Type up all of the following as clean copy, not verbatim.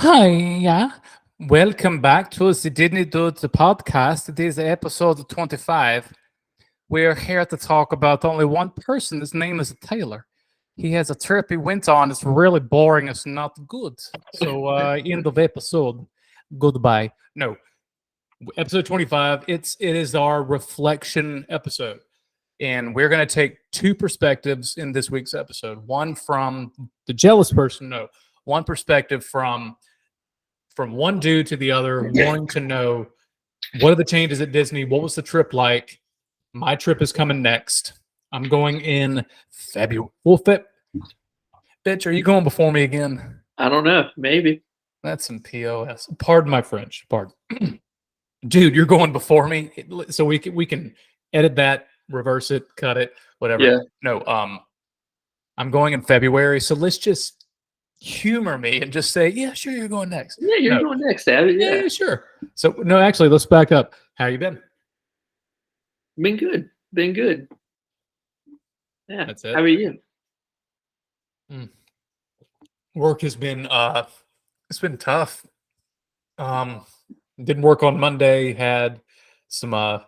Hi, yeah. Welcome back to the Disney Dudes podcast. It is episode 25. We're here to talk about only one person. His name is Taylor. He has a trip he went on. It's really boring. It's not good. So, end of episode. Goodbye. No, episode 25. It is our reflection episode. And we're going to take two perspectives in this week's episode. One from the jealous person. No, one perspective from one dude to the other, wanting to know what are the changes at Disney? What was the trip like? My trip is coming next. I'm going in February. Bitch, are you going before me again? I don't know. Maybe. That's some POS. Pardon my French. Pardon. Dude, you're going before me. So we can edit that, reverse it, cut it, whatever. Yeah. No, I'm going in February. So let's just humor me and just say, yeah, sure, you're going next. Yeah, you're No. going next, Abby. Yeah, Yeah. yeah, sure. So no, actually, let's back up. How you been? Been good. Been good. Yeah. That's it. How are you? Work has been it's been tough. Didn't work on Monday, had some God,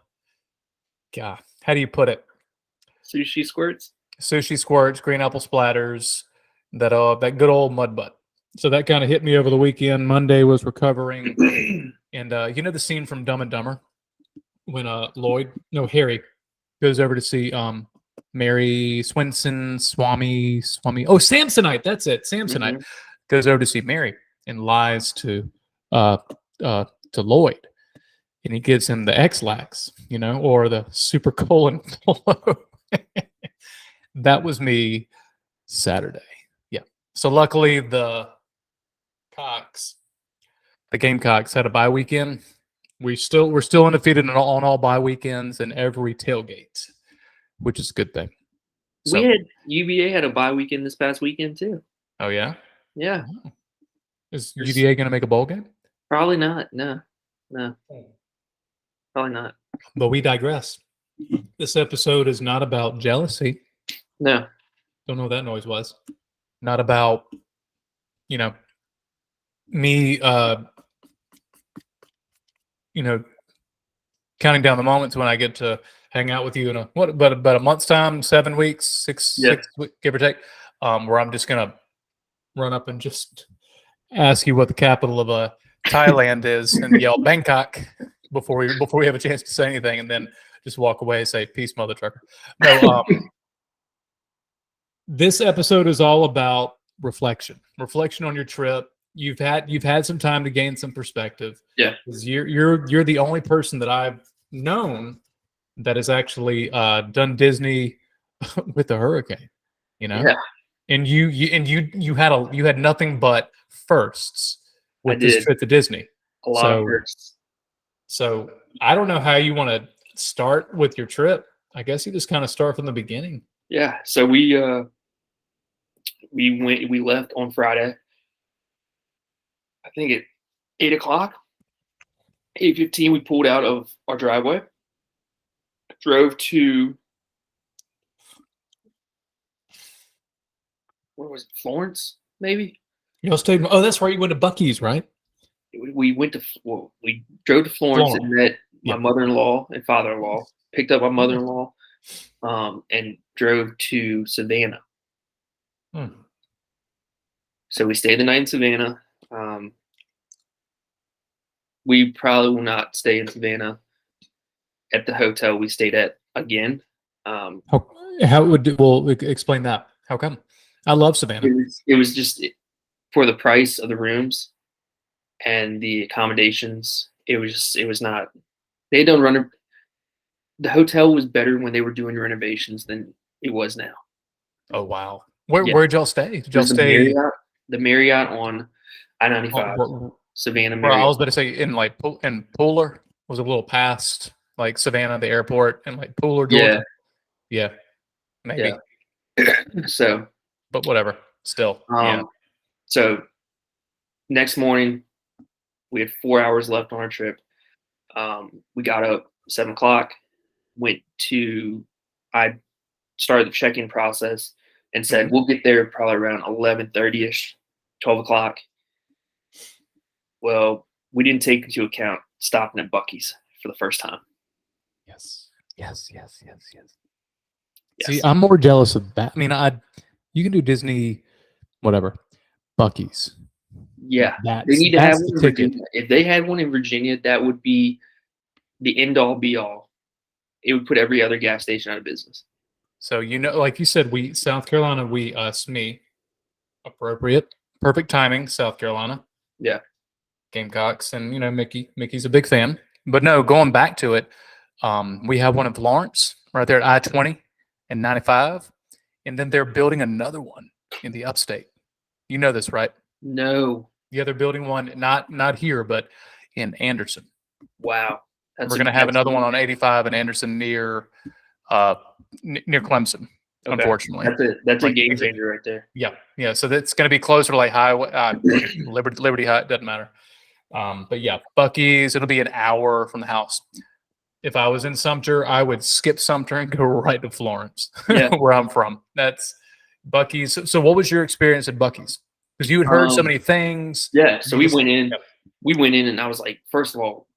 how do you put it? Sushi squirts? Sushi squirts, green apple splatters, that good old mud butt. So that kind of hit me over the weekend. Monday was recovering. And you know the scene from Dumb and Dumber when Harry goes over to see Mary Swami. Oh, Samsonite, that's it. Samsonite goes over to see Mary and lies uh to Lloyd. And he gives him the X-Lax, or the super colon polo. That was me Saturday. Yeah. So luckily the Gamecocks had a bye weekend. We're still undefeated on all bye weekends and every tailgate, which is a good thing. So, UVA had a bye weekend this past weekend too. oh yeah, Yeah. is UVA going to make a bowl game? Probably not. No. Probably not. But we digress. This episode is not about jealousy. No. Don't know what that noise was. Not about me counting down the moments when I get to hang out with you in about a month's time, 7 weeks, six weeks, give or take, where I'm just gonna run up and just ask you what the capital of Thailand is and yell Bangkok before we have a chance to say anything, and then just walk away and say peace, mother trucker. No, this episode is all about reflection on your trip. You've had some time to gain some perspective. Yeah. You're the only person that I've known that has actually done Disney with the hurricane, Yeah. and you had nothing but firsts with this trip to Disney. A lot of firsts. So I don't know how you want to start with your trip. I guess you just kind of start from the beginning. Yeah. So we left on Friday. I think at 8:00, 8:15, we pulled out of our driveway, drove to, where was it? Florence, maybe. Y'all stayed. Oh, that's right. You went to Buc-ee's, right? We drove to Florence and met my mother-in-law and father-in-law. Picked up my mother-in-law, and drove to Savannah. So we stayed the night in Savannah. We probably will not stay in Savannah at the hotel we stayed at again. We'll explain that. How come? I love Savannah. It was just for the price of the rooms and the accommodations. It was not. They don't the hotel was better when they were doing renovations than it was now. Oh wow! Where'd y'all stay? Did y'all stay the Marriott on I-95, Savannah Marriott? I was about to say in Pooler. Was a little past like Savannah, the airport, and like Pooler, Georgia. Yeah, maybe. Yeah. So, but whatever. Still, So next morning, we had 4 hours left on our trip. We got up 7:00. I started the check-in process and said we'll get there probably around 11:30ish, 12:00. Well, we didn't take into account stopping at Bucky's for the first time. Yes. Yes. Yes. Yes. Yes. Yes. See, I'm more jealous of that. I mean, you can do Disney, whatever, Bucky's. Yeah. That's They need to have that's one the in ticket. Virginia. If they had one in Virginia, that would be the end all be all. It would put every other gas station out of business. So like you said, we South Carolina, me, appropriate, perfect timing, South Carolina. Yeah. Gamecocks, and Mickey's a big fan. But no, going back to it, we have one in Florence, right there at I-20 and 95, and then they're building another one in the upstate. You know this, right? No. Yeah, they're building one not here, but in Anderson. Wow. We're going to have another one on 85 in Anderson near Clemson. Okay. Unfortunately, that's a Like, game changer right there. yeah. So that's going to be closer to like Highway, Liberty High. It doesn't matter. But yeah, Bucky's. It'll be an hour from the house. If I was in Sumter, I would skip Sumter and go right to Florence, Yeah. where I'm from. That's Bucky's. So what was your experience at Bucky's? Because you had heard so many things. Yeah. So You we just- went in. Yep. We went in, and I was like, first of all,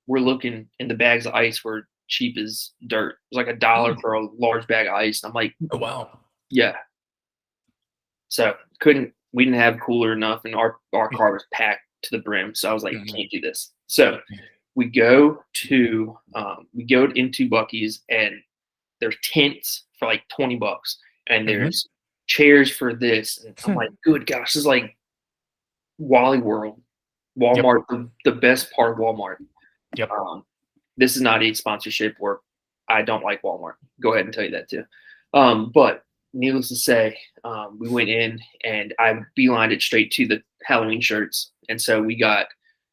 we're looking, and the bags of ice were cheap as dirt. It was like $1 for a large bag of ice. And I'm like, Oh, wow. yeah. So we didn't have cooler enough, and our car was packed to the brim. So I was like, Mhm. can't do this. So we go into Bucky's, and there's tents for like $20, and there's chairs for this. And I'm like, good gosh, this is like Wally World, Walmart, the best part of Walmart. Yep. This is not a sponsorship where I don't like Walmart. Go ahead and tell you that too. But needless to say, we went in, and I beelined it straight to the Halloween shirts. And so we got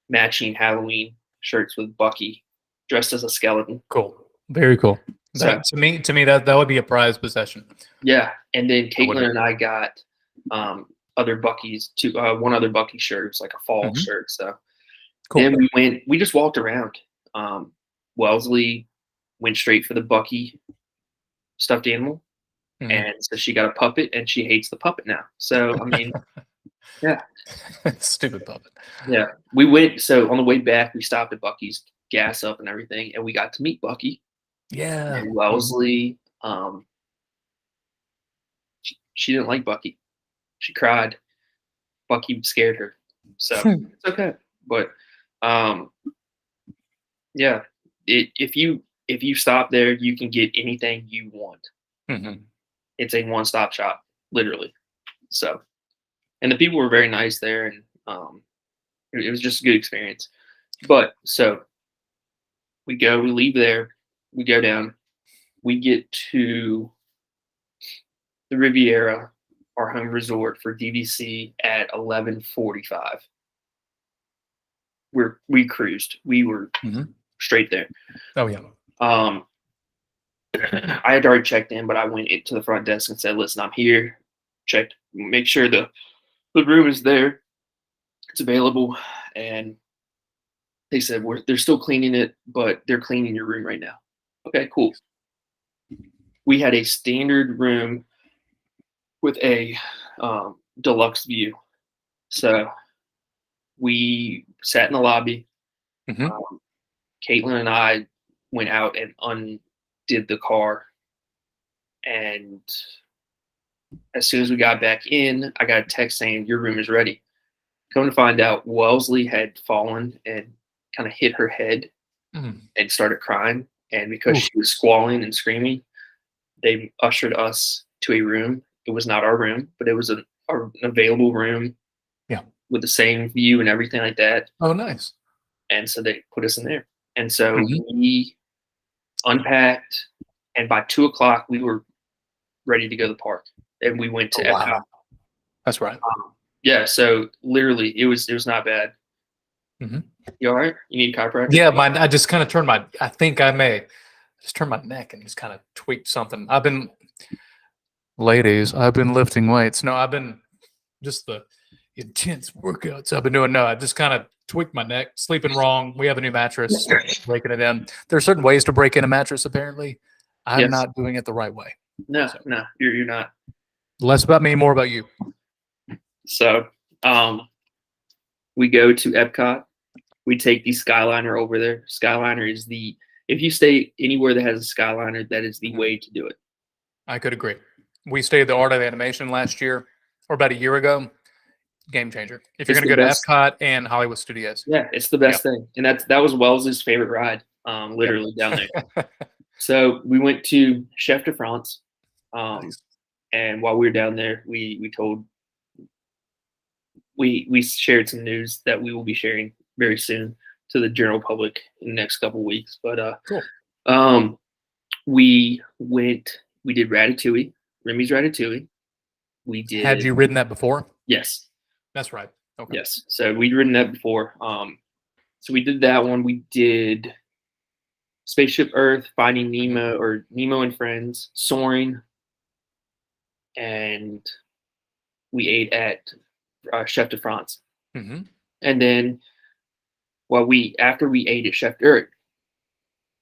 matching Halloween shirts with Bucky dressed as a skeleton. Cool. Very cool. So, To me, that would be a prized possession. yeah. And then would Caitlin be. and I got other Bucky's one other Bucky shirt. It was like a fall Mhm. shirt. So Cool. then we just walked around. Wellesley went straight for the Bucky stuffed animal. Mhm. And so she got a puppet, and she hates the puppet now. So, I mean, yeah. Stupid puppet. Yeah. We went, so on the way back, we stopped at Bucky's, gas up and everything, and we got to meet Bucky. Yeah. And Wellesley, she didn't like Bucky. She cried. Bucky scared her. So it's okay. But yeah, if you stop there, you can get anything you want. Mhm. It's a one-stop shop, literally. So, and the people were very nice there, and it was just a good experience. But so we leave there, we go down, we get to the Riviera, our home resort for DVC at 11:45. We cruised. We were Mhm. straight there. Oh yeah. I had already checked in, but I went to the front desk and said, "Listen, I'm here. Checked, make sure the room is there. It's available." And they said they're still cleaning it, but they're cleaning your room right now. Okay, cool. We had a standard room with a deluxe view, so we sat in the lobby. Mhm. Caitlin and I went out and undid the car, and as soon as we got back in, I got a text saying your room is ready. Come to find out, Wellesley had fallen and kind of hit her head Mhm. and started crying. And because Ooh. she was squalling and screaming, they ushered us to a room. It was not our room, but it was an available room. Yeah. With the same view and everything like that. Oh, nice. And so they put us in there. And so Mhm. we unpacked, and by 2:00 we were ready to go to the park. And we went to Oh, wow. Epcot. That's right. Yeah, so literally it was not bad. Mhm. You all right? You need chiropractor? Yeah, I just kind of turned I think I may just turn my neck and just kind of tweaked something. Ladies, I've been lifting weights. No, I've been just the intense workouts I've been doing. No, I just kind of tweaked my neck, sleeping wrong. We have a new mattress, breaking it in. There are certain ways to break in a mattress, apparently. I'm Yes. not doing it the right way. No, you're not. Less about me, more about you. So We go to Epcot. We take the Skyliner over there. Skyliner is if you stay anywhere that has a Skyliner, that is the way to do it. I could agree. We stayed at the Art of Animation last year, or about a year ago. Game changer. If you're It's going to the go best. to Epcot and Hollywood Studios. Yeah, it's the best thing. And that was Wells's favorite ride, literally down there. So we went to Chef de France. Nice. And while we were down there, we shared some news that we will be sharing very soon to the general public in the next couple of weeks. But Cool. we did Ratatouille, Remy's Ratatouille. We did. Had you ridden that before? Yes. That's right. Okay. Yes. So we'd ridden that before. So we did that one. We did Spaceship Earth, Finding Nemo, or Nemo and Friends, Soaring, and we ate at Chef de France. Mm-hmm. And then, after we ate at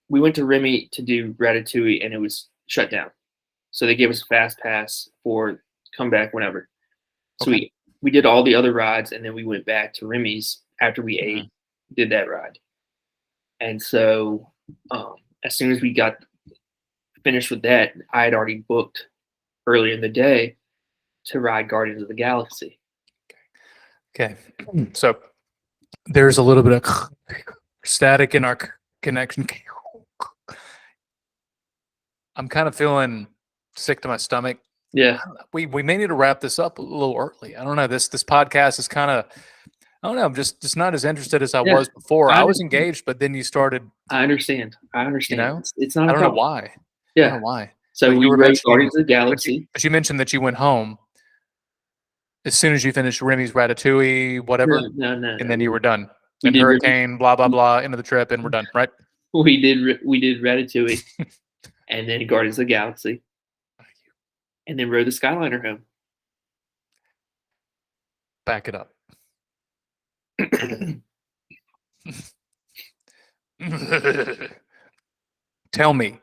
we went to Remy to do Ratatouille, and it was shut down. So they gave us a fast pass for come back whenever. So Okay. we did all the other rides, and then we went back to Remy's after we ate, did that ride. And so as soon as we got finished with that, I had already booked earlier in the day to ride Guardians of the Galaxy. Okay. So there's a little bit of static in our connection. I'm kind of feeling sick to my stomach. Yeah. We may need to wrap this up a little early. I don't know. This podcast is kind of, I don't know. I'm just not as interested as I Yeah, was before. I I was understand. engaged, but then you started. I understand. You know, it's not. I a don't know problem. why. I Yeah. don't know why. So But we you were rode mentioning- Guardians of the Galaxy. But you mentioned that you went home as soon as you finished Remy's Ratatouille, whatever, No. and then you were done. We And did Hurricane, blah blah blah, end of the trip, and we're done. Right? We did Ratatouille, and then Guardians of the Galaxy, and then rode the Skyliner home. Back it up. Tell me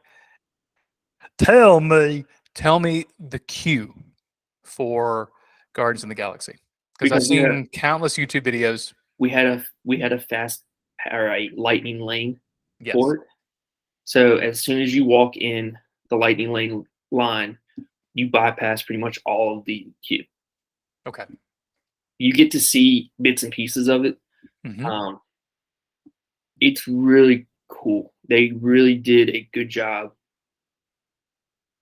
the queue for Guardians of the Galaxy, because I've Because we seen countless YouTube videos. We had a fast or a lightning lane Yes. for it. So as soon as you walk in the lightning lane line, you bypass pretty much all of the queue. Okay. You get to see bits and pieces of it. Mhm. It's really cool. They really did a good job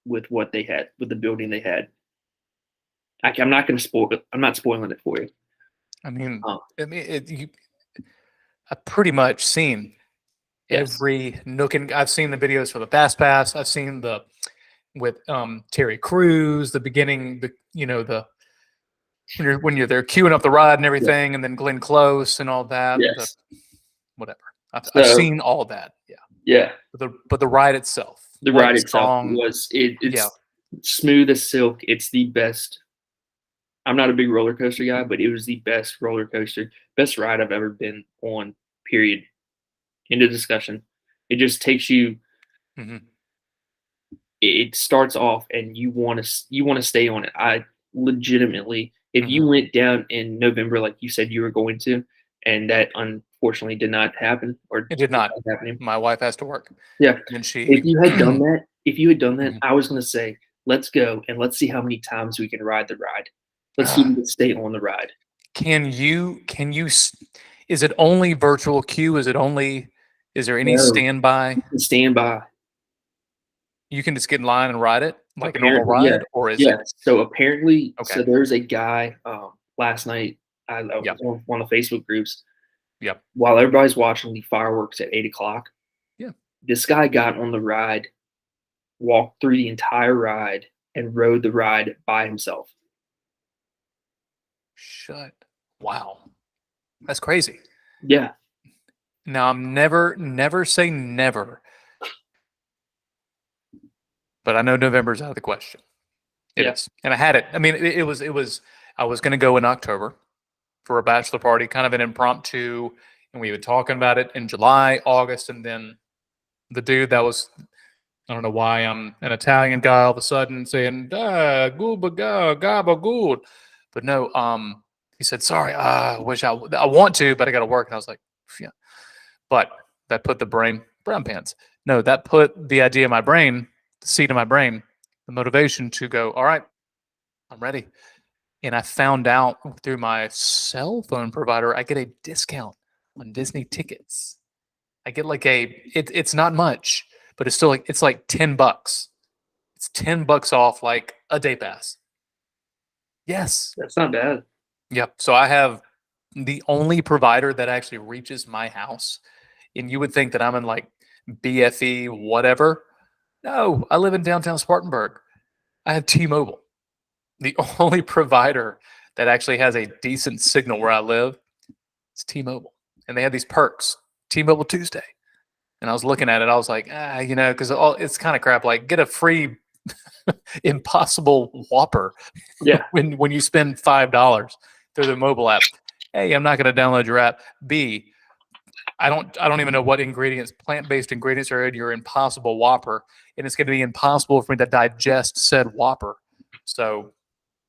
with what they had, with the building they had. I'm not going to spoil it. I'm not spoiling it for you. I mean, Oh. I've pretty much seen Yes. every nook and I've seen the videos for the Fast Pass. I've seen with Terry Crews, the beginning, when you're there queuing up the ride and everything, and then Glenn Close and all that. Yes. Whatever. I've So- seen all that. Yeah. Yeah. But the ride itself. The light, ride itself strong, was it's yeah. smooth as silk. It's the best. I'm not a big roller coaster guy, but it was the best roller coaster, best ride I've ever been on. Period. End of discussion. It just takes you. Mhm. It starts off, and you want to stay on it. I legitimately, if you went down in November like you said you were going to, and that unfortunately did not happen, or It did not. happening. My wife has to work. Yeah. And she If you had done that, Mhm. I was going to say, let's go and let's see how many times we can ride the ride. Let's see if we can stay on the ride. Can you is it only virtual queue? Is there any No. standby? And stand by. You can just get in line and ride it like a normal Apparently, ride, or is Yeah. it So apparently, Okay. so there's a guy last night. I was Yep. on one of the Facebook groups. Yep. While everybody's watching the fireworks at 8:00. Yeah. This guy got on the ride, walked through the entire ride, and rode the ride by himself. Wow. That's crazy. Yeah. Now I'm never say never. But I know November's out of the question. It Yeah. is. And I had it. I mean, it was I was going to go in October for a bachelor party, kind of an impromptu, and we were talking about it in July, August, and then the dude that was, I don't know why I'm an Italian guy all of a sudden saying, "Gooba gabagool," but no, He said, sorry, I wish I want to, but I got to work. And I was like, yeah. But that put the brown pants. No, that put the idea in my brain, the seed in my brain, the motivation to go, all right, I'm ready. And I found out through my cell phone provider, I get a discount on Disney tickets. I get like it's not much, but it's still like, it's like $10. It's $10 off like a day pass. Yes. That's not bad. Yep. So I have the only provider that actually reaches my house. And you would think that I'm in like BFE, whatever. No, I live in downtown Spartanburg. I have T-Mobile, the only provider that actually has a decent signal where I live. It's T-Mobile. And they have these perks, T-Mobile Tuesday. And I was looking at it, I was like, because it's kind of crap. Like, get a free Impossible Whopper Yeah. when you spend $5 through the mobile app. A, I'm not going to download your app. B, I don't even know what ingredients, plant-based ingredients are in your Impossible Whopper, and it's going to be impossible for me to digest said Whopper. So,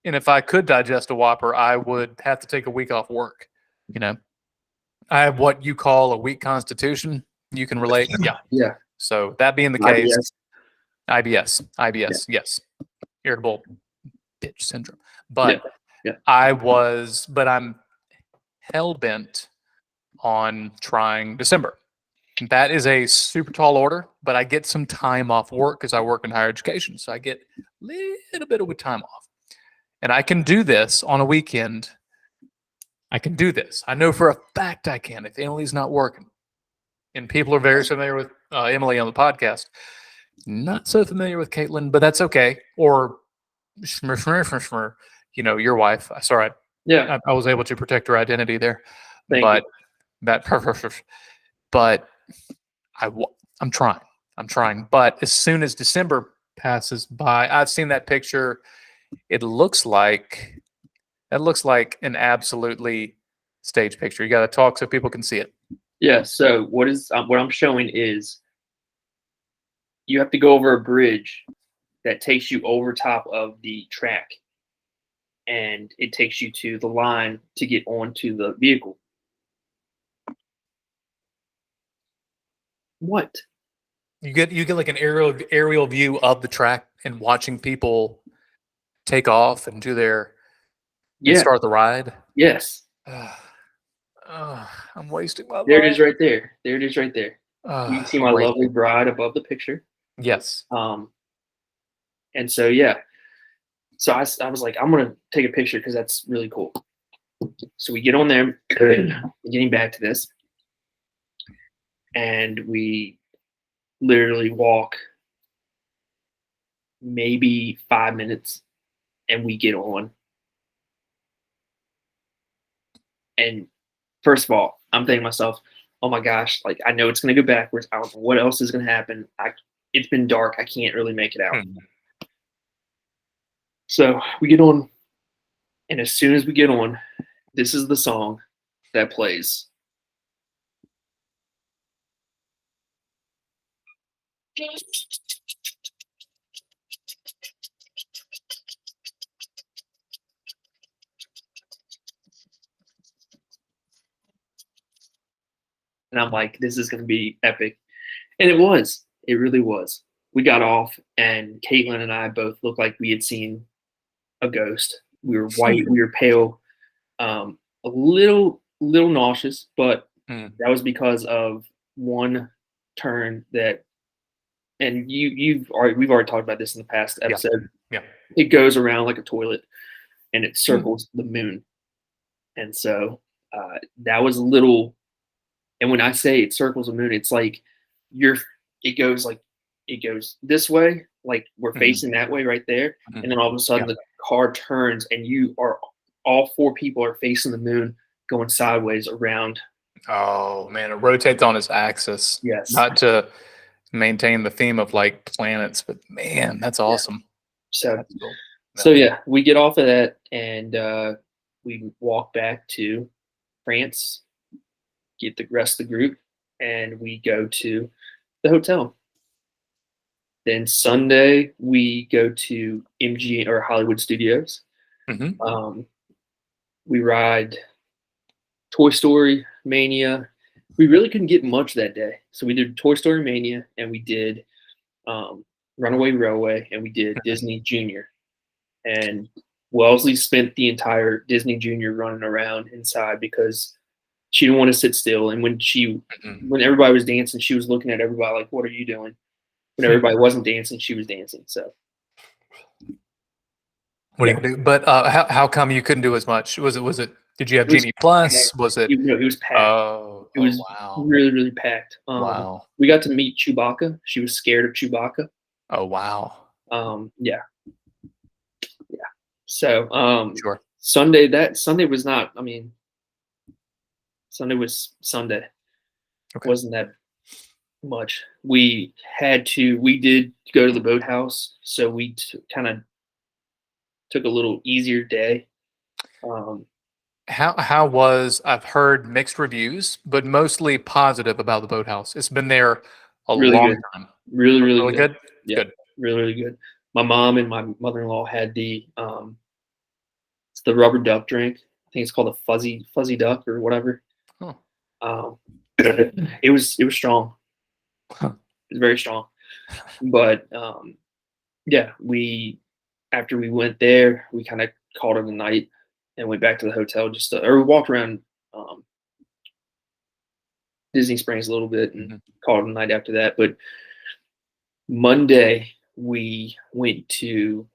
and if I could digest a Whopper, I would have to take a week off work. You know, I have what you call a weak constitution. You can relate. Yeah. Yeah. So that being the case, IBS. IBS, yes, irritable bitch syndrome. But Yeah. but I'm hell bent on trying December. That is a super tall order, but I get some time off work because I work in higher education. So I get a little bit of time off. And I can do this on a weekend. I can do this. I know for a fact I can if Emily's not working. And people are very familiar with Emily on the podcast. Not so familiar with Caitlin, but that's okay. Or Shmur, your wife. Sorry, Yeah. I was able to protect her identity there. Thank but you. but I'm trying. But as soon as December passes by, I've seen that picture. It looks like an absolutely staged picture. You got to talk so people can see it. Yeah. So what I'm showing is you have to go over a bridge that takes you over top of the track, and it takes you to the line to get onto the vehicle. What? You get like an aerial view of the track and watching people take off and do their and start the ride. Yes. I'm wasting my life. There it is right there. There it is right there. You can see my lovely bride above the picture. Yes. And so, yeah. So I was like, I'm going to take a picture because that's really cool. So we get on there, getting back to this, and we literally walk maybe 5 minutes, and we get on. And first of all, I'm thinking to myself, oh my gosh, like I know it's going to go backwards. I don't know what else is going to happen. It's been dark. I can't really make it out. So we get on, and as soon as we get on, this is the song that plays. And I'm like, this is going to be epic. And it was. It really was. We got off, and Caitlin and I both looked like we had seen a ghost. We were white. We were pale. A little nauseous, but that was because of one turn that, and we've already talked about this in the past episode. Yeah. It goes around like a toilet, and it circles the moon. And so that was a little. And when I say it circles the moon, it's like it goes this way, like we're facing that way right there. And then all of a sudden the car turns, and all four people are facing the moon going sideways around. Oh man, it rotates on its axis. Yes. Not to maintain the theme of like planets, but man, that's awesome. So, that's cool. So yeah, we get off of that, and we walk back to France, get the rest of the group, and we go to the hotel. Then Sunday we go to MGM or Hollywood Studios. We we ride Toy Story Mania. We really couldn't get much that day, so we did Toy Story Mania, and we did Runaway Railway, and we did Disney Junior. And Wellesley spent the entire Disney Junior running around inside because she didn't want to sit still. And when everybody was dancing, she was looking at everybody like, "What are you doing?" When everybody wasn't dancing, she was dancing. So, what do you do? But how come you couldn't do as much? Was it? Did you have It was Genie Plus? Was it? it was packed. It was wow. really, really packed. Wow. We got to meet Chewbacca. She was scared of Chewbacca. Oh wow. Yeah. So, Sure. Sunday was not. I mean, Sunday was Sunday. Okay. Wasn't that much. We did go to the boathouse, so we kind of took a little easier day. How was? I've heard mixed reviews, but mostly positive about the boathouse. It's been there a Really long good. time. Really, really, Really good. Yeah, Good. really, really good. My mom and my mother-in-law had it's the rubber duck drink. I think it's called a fuzzy duck or whatever. Huh. It was strong. Huh. It was very strong. But yeah, after we went there, we kind of called it a night and went back to the hotel or we walked around Disney Springs a little bit and called it a night after that. But Monday we went to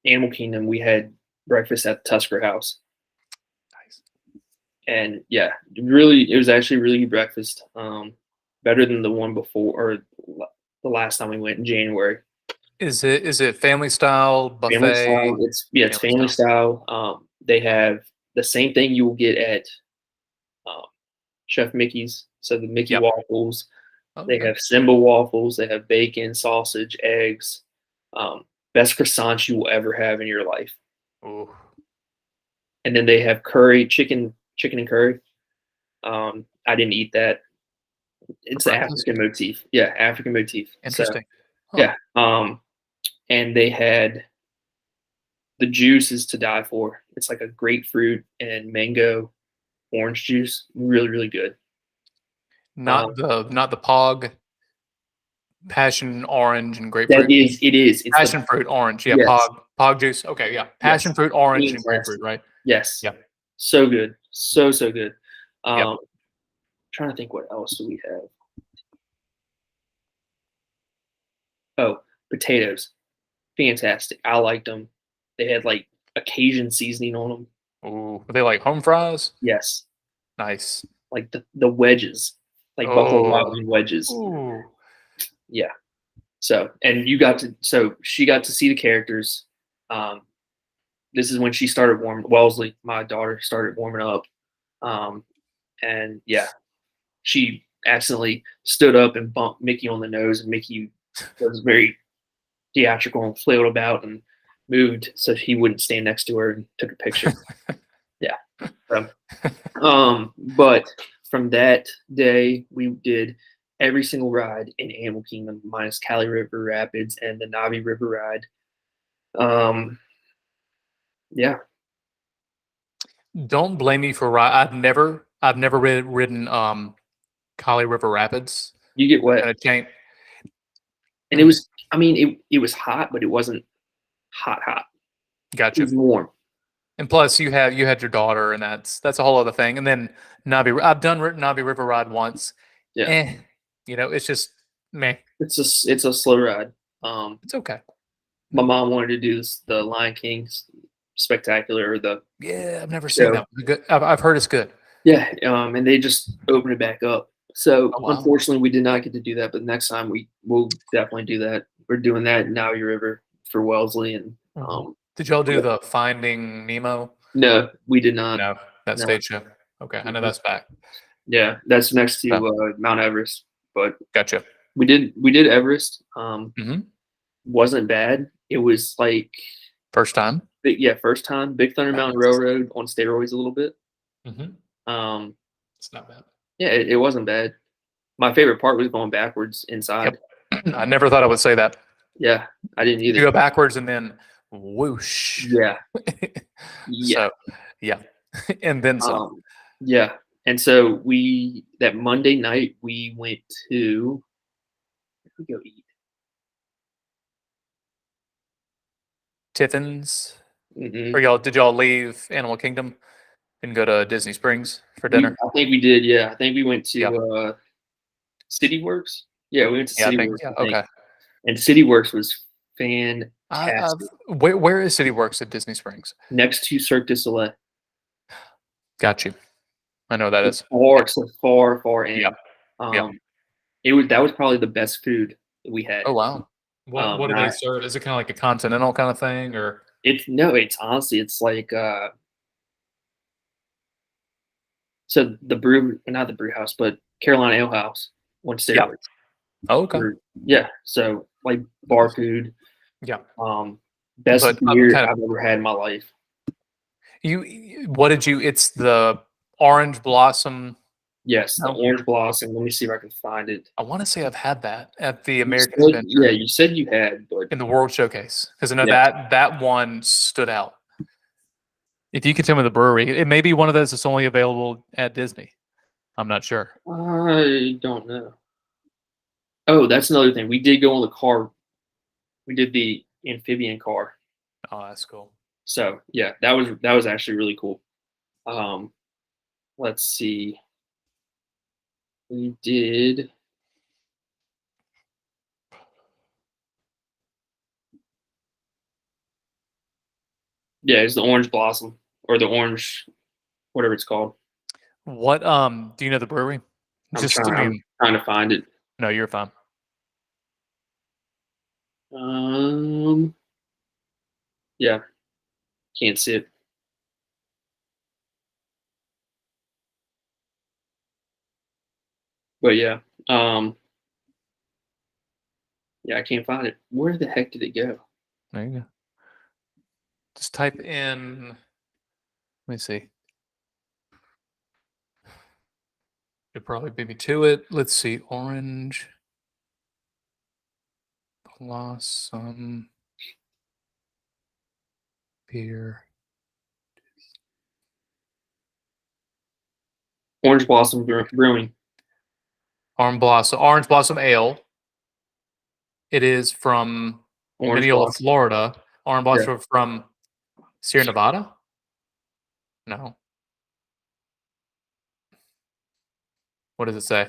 Animal Kingdom. We had breakfast at the Tusker House. Nice. And yeah, it was actually really good breakfast. Better than the one before or the last time we went in January. Is it family style buffet? Family style. It's family style. They have the same thing you will get at Chef Mickey's. So the Mickey waffles. Okay. They have Simba waffles. They have bacon, sausage, eggs. Best croissants you will ever have in your life. Ooh. And then they have curry, chicken and curry. I didn't eat that. It's the African motif. Yeah, African motif. Interesting. So, yeah. And they had the juice is to die for. It's like a grapefruit and mango orange juice. Really, really good. Not the Pog, passion orange and grapefruit. It is. It's passion fruit orange. Yeah, yes. Pog juice. Okay, yeah. Passion fruit orange and grapefruit, right? Yes. Yep. So good. So good. Trying to think what else do we have. Oh, potatoes. Fantastic. I liked them. They had like Cajun seasoning on them. Ooh, were they like home fries? Yes. Nice. Like the wedges, like Buffalo Wild Wing wedges. Ooh. Yeah. So she got to see the characters. This is when she started Wellesley, my daughter, started warming up. And yeah, she accidentally stood up and bumped Mickey on the nose, and Mickey was very theatrical and flailed about and moved so he wouldn't stand next to her and took a picture. Yeah. But from that day, we did every single ride in Animal Kingdom minus Kali River Rapids and the Navi River ride. Yeah. Don't blame me for I've never ridden Kali River Rapids. You get wet. And it was, I mean, it was hot, but it wasn't hot. Gotcha. It was warm. And plus, you had your daughter, and that's a whole other thing. And then I've done Navi River ride once. Yeah. It's just meh. It's a slow ride. It's okay. My mom wanted to do the Lion King spectacular or I've never seen that one. Good. I've heard it's good. Yeah. And they just opened it back up. So wow. Unfortunately, we did not get to do that. But next time we'll definitely do that. We're doing that in Navi River for Wellesley and. Did y'all do the Finding Nemo? No, we did not. No, that stage show. Okay, I know that's back. Yeah, that's next to Mount Everest. But gotcha. We did Everest. Wasn't bad. It was like first time. First time. Big Thunder Mountain Railroad on steroids a little bit. It's not bad. Yeah, it wasn't bad. My favorite part was going backwards inside. Yep. I never thought I would say that. Yeah, I didn't either. You go backwards and then Whoosh. Yeah, yeah, So, yeah. And then some. yeah. And so that Monday night we went to where did we go eat? Tiffin's. Mm-mm. Or did y'all leave Animal Kingdom and go to Disney Springs for dinner? I think we did. Yeah, I think we went Yeah. to City Works. Yeah, we went to Yeah, I City think. Works. Yeah. I think, Okay. and City Works was I've, fantastic. where is City Works at Disney Springs? Next to Cirque du Soleil. Got you. I know that is. Far in. Yeah. Yeah. That was probably the best food that we had. Oh wow. What do and they serve? Is it kind of like a continental kind of thing, or? it's honestly it's like so not the brew house, but Carolina Ale House on Yeah. steroids. Oh, okay. Yeah, so like bar food, Yeah. best But beer kind of I've ever had in my life. what did you? It's the orange blossom. Yes, the No? orange blossom. Let me see if I can find it. I want to say I've had that at the You American said- Adventure yeah, you said you had, but in the World Showcase because I know Yeah. that one stood out. If you could tell me the brewery, it may be one of those that's only available at Disney. I'm not sure. I don't know. Oh, that's another thing. We did go on the car. We did the amphibian car. Oh, that's cool. So yeah, that was actually really cool. Let's see. We did. Yeah, it's the orange blossom or the orange, whatever it's called. What do you know the brewery? I'm trying to find it. No, you're fine. Yeah, can't see it. But yeah, yeah, I can't find it. Where the heck did it go? There you go. Just type in. Let me see. It'd probably beat me to it. Let's see. Orange blossom beer. Orange Blossom Brewing. Orange blossom ale. It is from Orange Mineola, Blossom. Florida. Orange blossom from Sierra Nevada. No. What does it say?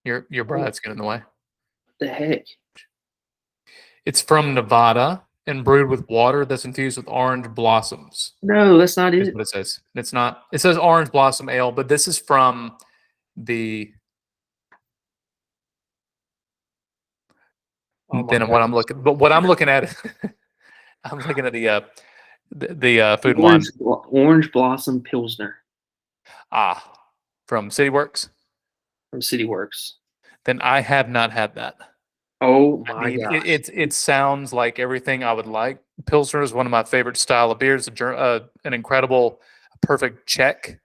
Your bride's getting in the way. What the heck? It's from Nevada and brewed with water that's infused with orange blossoms. No, that's not Is it. what it says. It's not. It says orange blossom ale, but this is from the. Oh my Then what I'm looking, but what I'm looking at, I'm looking at the food and wine. Orange Blossom Pilsner From City Works. from City Works. Then I have not had that. Oh I my mean, god! it sounds like everything I would like. Pilsner is one of my favorite style of beers. An incredible, perfect check.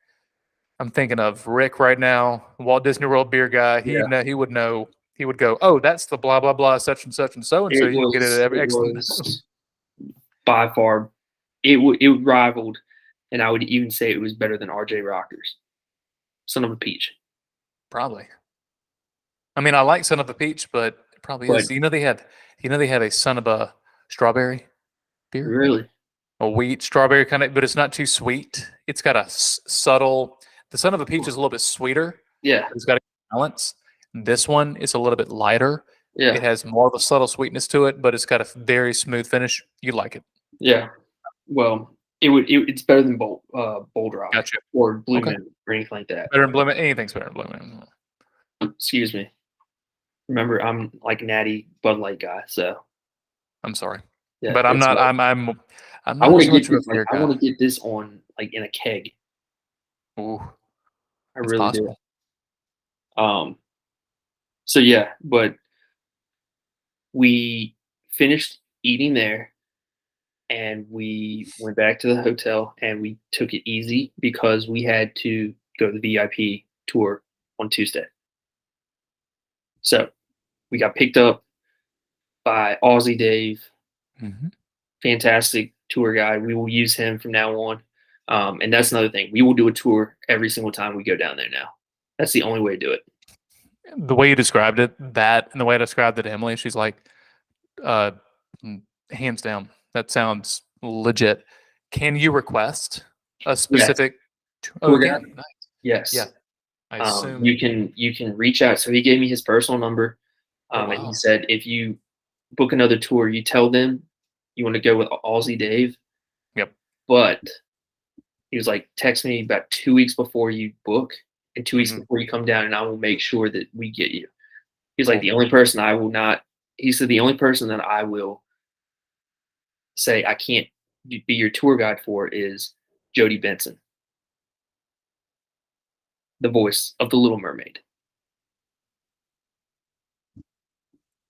I'm thinking of Rick right now, Walt Disney World beer guy. He would know. He would go, oh, that's the blah blah blah, such and such and so and so. You can get it at every excellent. Was by far, it rivaled, and I would even say it was better than RJ Rockers, Son of a Peach. Probably. I mean, I like Son of a Peach, but it probably is. But- You know they have a Son of a Strawberry beer, Really? a wheat strawberry kind of, but it's not too sweet. It's got a subtle. The Son of a Peach is a little bit sweeter. Yeah. It's got a balance. This one is a little bit lighter. Yeah. It has more of a subtle sweetness to it, but it's got a very smooth finish. You like it. Yeah. Well, it's better than Bold Rock Gotcha. or Blue Okay. Moon or anything like that. Better than Blue Moon. Anything's better than Blue Moon. Excuse me. Remember, I'm like natty Bud Light guy, so I'm sorry, yeah. but I'm it's not. like- I'm not I want as to much get of a this. beer I guy. want to get this on like in a keg. Ooh, I it's really possible. do. So yeah, but we finished eating there, and we went back to the hotel, and we took it easy because we had to go to the VIP tour on Tuesday. So we got picked up by Aussie Dave. Mhm. Fantastic tour guide. We will use him from now on. And that's another thing. We will do a tour every single time we go down there now. That's the only way to do it. The way you described it, that and the way I described it to Emily, she's like, uh, hands down, that sounds legit. Can you request a specific? Oh, Tour again, guide. nice. Yes. Yeah. I assume. You can reach out. So he gave me his personal number. Oh, And he wow. said, if you book another tour, you tell them you want to go with Aussie Dave. Yep. But he was like, text me about 2 weeks before you book and 2 weeks Mhm. before you come down, and I will make sure that we get you. He's like, Cool. the only person I will not, he said, the only person that I will say I can't be your tour guide for is Jody Benson, the voice of The Little Mermaid.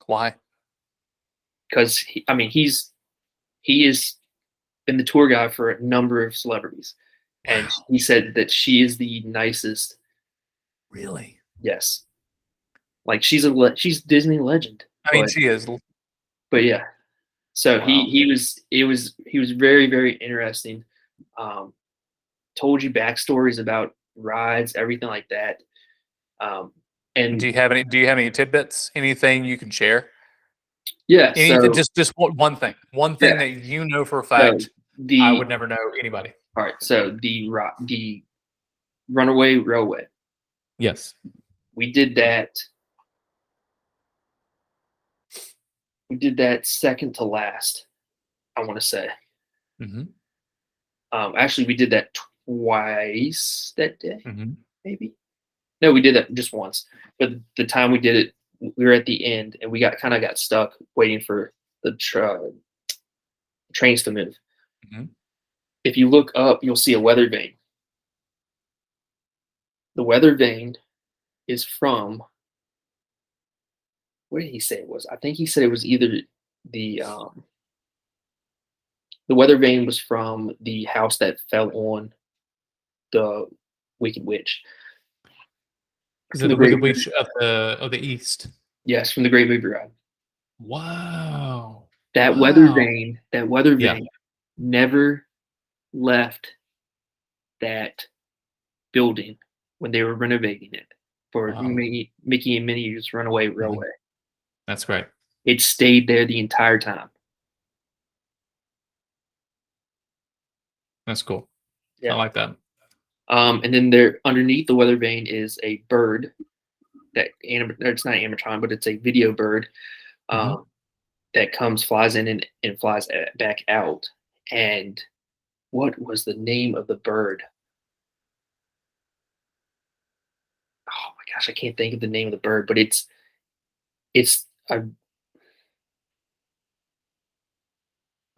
Why? Because, he is been the tour guide for a number of celebrities. And Wow. he said that she is the nicest. Really? Yes. Like she's Disney legend. I mean, she is. But yeah. So Wow. he was very, very interesting. Told you backstories about rides, everything like that. And Do you have any tidbits? Anything you can share? yeah, Anything? so Just one thing. One thing yeah, that you know for a so fact. I the would never know anybody. all right, so the Runaway Railway. Yes. We did that. We did that second to last, I want to say. Mm-hmm. Actually, we did that twice that day, Mm-hmm. maybe. No, we did that just once. But the time we did it, we were at the end, and we got stuck waiting for the trains to move. Mm-hmm. If you look up, you'll see a weather vane. The weather vane is from, where did he say it was? I think he said it was either the weather vane was from the house that fell on the Wicked Witch. Is From it the the Wicked Great Witch of the East? Yes, from the Great Movie Ride. Wow. That Wow. weather Yeah. vane never left that building when they were renovating it for Wow. Mickey and Minnie's Runaway Railway. That's great. It stayed there the entire time. That's cool. Yeah. I like that. And then there underneath the weather vane is a bird it's not animatron, but it's a video bird that flies in and flies back out. And what was the name of the bird? Oh my gosh, I can't think of the name of the bird, but it's a,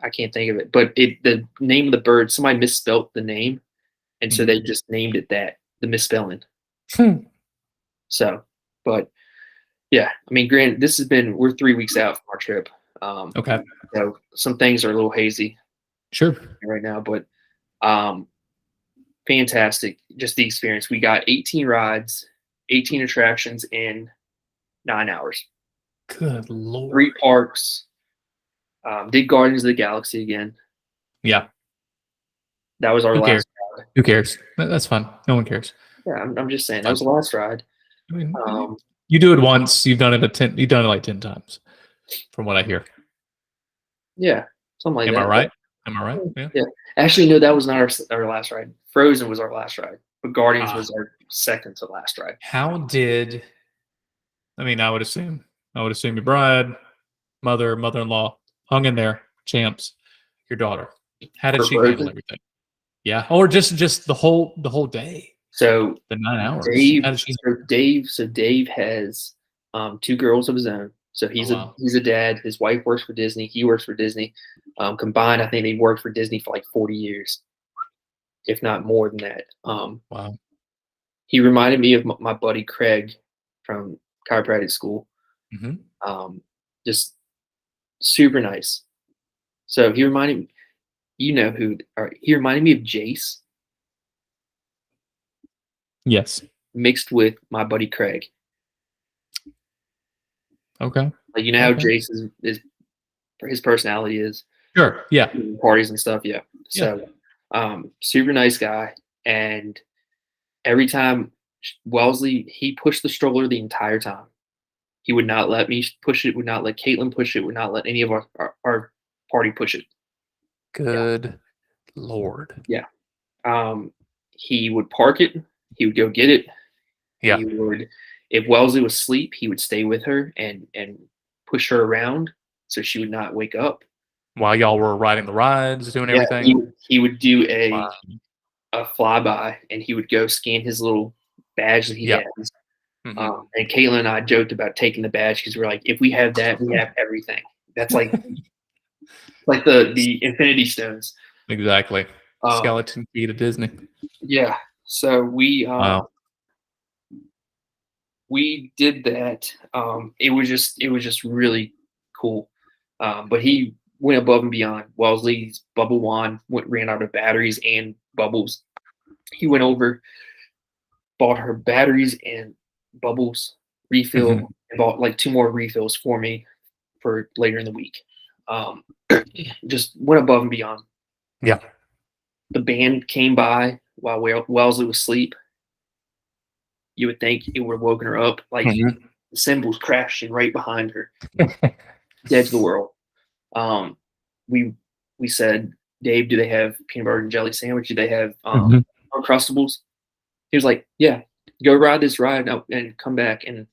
I can't think of it. But the name of the bird, somebody misspelt the name, and so they just named it that, the misspelling. So, but yeah, I mean, granted, we're 3 weeks out from our trip. Okay. So some things are a little hazy Sure. right now, but fantastic. Just the experience. We got 18 rides, 18 attractions in 9 hours. Good Lord. 3 parks. Did Guardians of the Galaxy again. Yeah. That was our Who cares? last ride. Who cares? That's fun. No one cares. Yeah, I'm just saying that was the last ride. I mean, Um, you do it once. You've done it like 10 times, from what I hear. yeah, something like Am that. I right? Am I right? Yeah. Yeah. Actually, no, that was not our last ride. Frozen was our last ride, but Guardians was our second to last ride. How did? I mean, I would assume your bride, mother-in-law hung in there, champs. Your daughter. How did For she handle Frozen? everything? Yeah, or just the whole day, So the 9 hours. Dave, How did she? Dave has 2 girls of his own. So he's wow. he's a dad. His wife works for Disney. He works for Disney. Combined, I think they worked for Disney for like 40 years, if not more than that. Wow. He reminded me of my buddy Craig from chiropractic school. Mm-hmm. Just super nice. So he reminded me, he reminded me of Jace Yes. mixed with my buddy Craig. Okay. Like, you know how Okay. Jace is his personality is. Sure. Yeah. Parties and stuff. Yeah. So, super nice guy. And every time Wellesley, he pushed the stroller the entire time. He would not let me push it, would not let Caitlin push it, would not let any of our party push it. Good Lord. Yeah. He would park it. He would go get it. Yeah. He would, if Wellesley was asleep, he would stay with her and push her around so she would not wake up. While y'all were riding the rides, doing everything. He would do a Wow. flyby, and he would go scan his little badge that he Yeah. has. Mhm. And Caitlin and I joked about taking the badge because we're like, if we have that, we have everything. That's like the Infinity Stones. Exactly. Um, Skeleton key to Disney. Yeah. So we Wow. we did that. It was just really cool. But he went above and beyond. Wellesley's bubble wand ran out of batteries and bubbles. He went over, bought her batteries and bubbles refill, Mhm. and bought like 2 more refills for me for later in the week. Just went above and beyond. Yeah. The band came by while Wellesley was asleep. You would think it would have woken her up, like Mhm. the cymbals crashing right behind her, dead to the world. We said, Dave, do they have peanut butter and jelly sandwich? Do they have Mhm. Uncrustables? He was like, yeah, go ride this ride and come back. And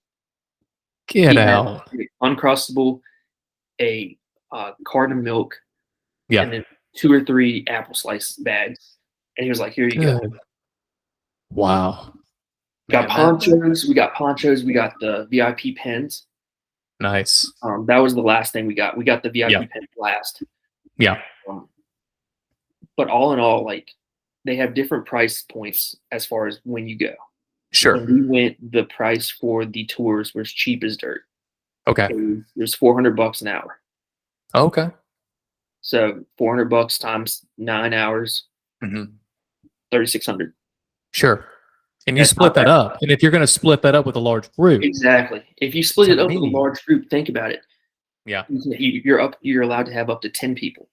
Get he had out. Uncrustable, a carton of milk, Yeah. and then 2 or 3 apple slice bags. And he was like, here you go. Good. Wow. Got Man, ponchos. We got ponchos. We got the VIP pens. nice. That was the last thing we got. We got the VIP Yeah. pen last. Yeah. But all in all, like, they have different price points as far as when you go. Sure. When we went, the price for the tours was cheap as dirt. Okay. It was $400 an hour. Okay. So $400 times 9 hours, Mhm. 3,600. Sure. And you That's split not that bad. up. And if you're going to split that up with a large group, Exactly. If you split To it up with a me- large group, think about it. yeah. You're allowed to have up to 10 people.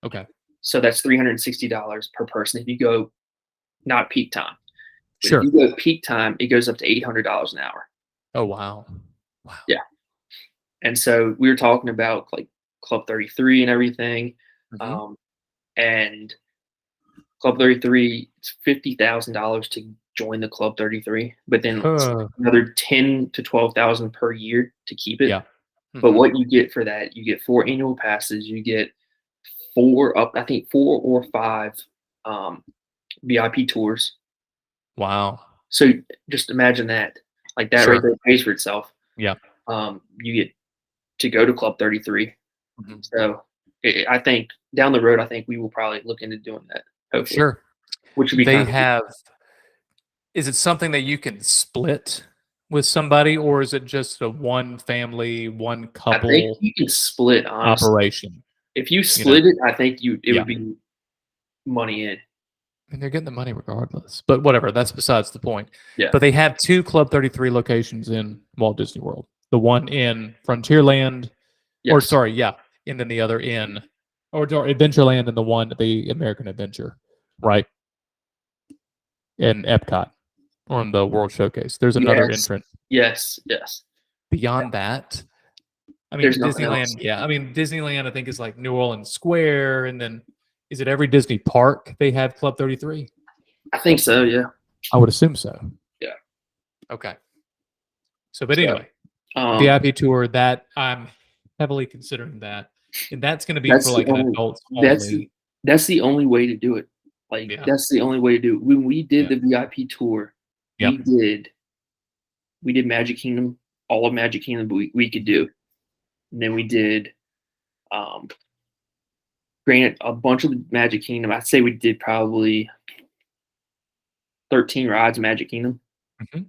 Okay. So that's $360 per person if you go not peak time. But Sure. if you go peak time, it goes up to $800 an hour. Oh, wow. Wow. Yeah. And so we were talking about like Club 33 and everything. Mhm. And Club 33, it's $50,000 to join the Club 33, but then it's another 10 to 12,000 per year to keep it. Yeah. But Mhm. what you get for that, you get 4 annual passes, you get 4 or 5 VIP tours. Wow. So just imagine that, like that Sure. right there pays for itself. Yeah. You get to go to Club 33. Mhm. So I think down the road, I think we will probably look into doing that. Hopefully, Sure. which would be They kind of have. Is it something that you can split with somebody, or is it just a one family, one I think couple you can split, honestly. operation? If you split it, I think it Yeah. would be money in. And they're getting the money regardless. But whatever, that's besides the point. Yeah. But they have 2 Club 33 locations in Walt Disney World. The one in Frontierland, or Yes. sorry, yeah, and then the other in, or Adventureland, and the one, the American Adventure, right? In Epcot, or in the World Showcase. There's another Yes. entrance. Yes. Beyond that, I mean, There's nothing Disneyland, else. yeah. I mean, Disneyland, I think, is like New Orleans Square, and then is it every Disney park they have Club 33? I think so. Yeah. I would assume so. Yeah. Okay. So, but So, anyway, VIP tour, that I'm heavily considering that, and that's going to be That's for the like an only- adults that's only. That's the only way to do it. Like Yeah. that's the only way to do it. When we did Yeah. the VIP tour, Yep. we did Magic Kingdom, all of Magic Kingdom we could do. And then we did granted a bunch of the Magic Kingdom. I'd say we did probably 13 rides in Magic Kingdom. Mhm.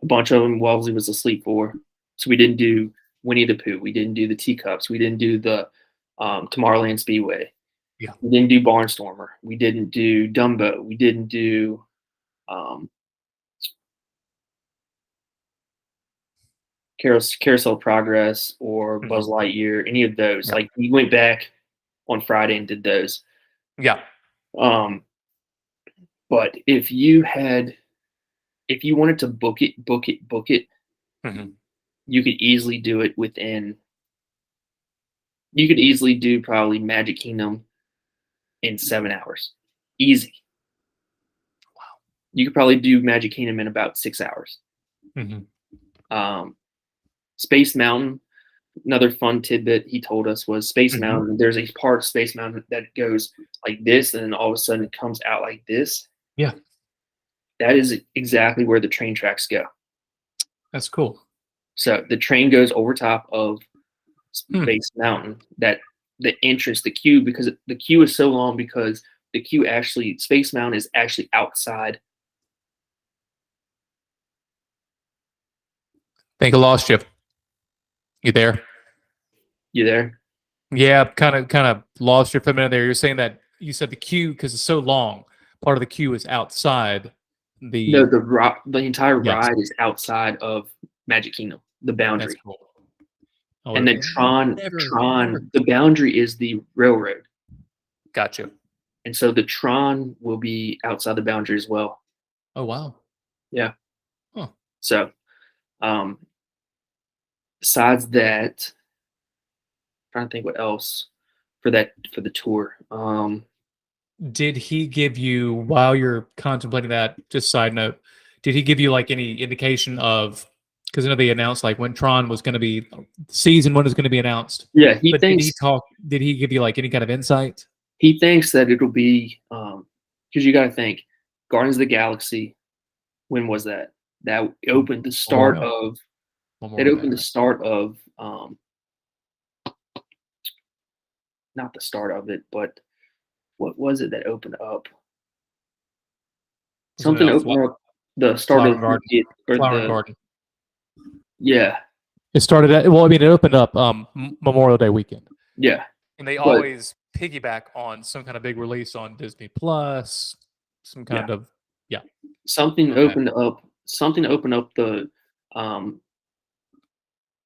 A bunch of them Wellesley was asleep for. So we didn't do Winnie the Pooh. We didn't do the teacups. We didn't do the Tomorrowland Speedway. Yeah. We didn't do Barnstormer. We didn't do Dumbo. We didn't do Carousel Progress or Buzz Lightyear, any of those. Yeah. Like we went back on Friday and did those. Yeah. But if you wanted to book it, Mhm. you could easily do it within. You could easily do probably Magic Kingdom in 7 hours, easy. Wow. You could probably do Magic Kingdom in about 6 hours. Mhm. Space Mountain, another fun tidbit he told us was Space Mhm. Mountain. There's a part of Space Mountain that goes like this, and then all of a sudden it comes out like this. Yeah. That is exactly where the train tracks go. That's cool. So the train goes over top of Hmm. Space Mountain. That the entrance, the queue, because the queue is so long because the queue actually Space Mountain is actually outside. Think I lost you. You there? You there? Yeah, kind of lost you for a minute there. You're saying that you said the queue because it's so long. Part of the queue is outside the. No, the entire Yes. ride is outside of Magic Kingdom, the boundary. That's cool. Oh, And then okay. Tron, Never- the boundary is the railroad. Gotcha. And so the Tron will be outside the boundary as well. Oh wow. So, besides that, trying to think what else for the tour. Did he give you, while you're contemplating that, just side note, did he give you like any indication of, because I know they announced like when Tron was going to be, season one is going to be announced. Yeah, he But thinks did he give you like any kind of insight? that it'll be because you got to think Guardians of the Galaxy. When was that? That opened the start of. It opened the start of not the start of it, but what was it that opened up? Something opened up the start Flower of Garden. it, or Flower the Garden. yeah, It started at, well, I mean, it opened up Memorial Day weekend. yeah. And they But- always piggyback on some kind of big release on Disney Plus, some kind of, Something Okay. opened up. Something opened up the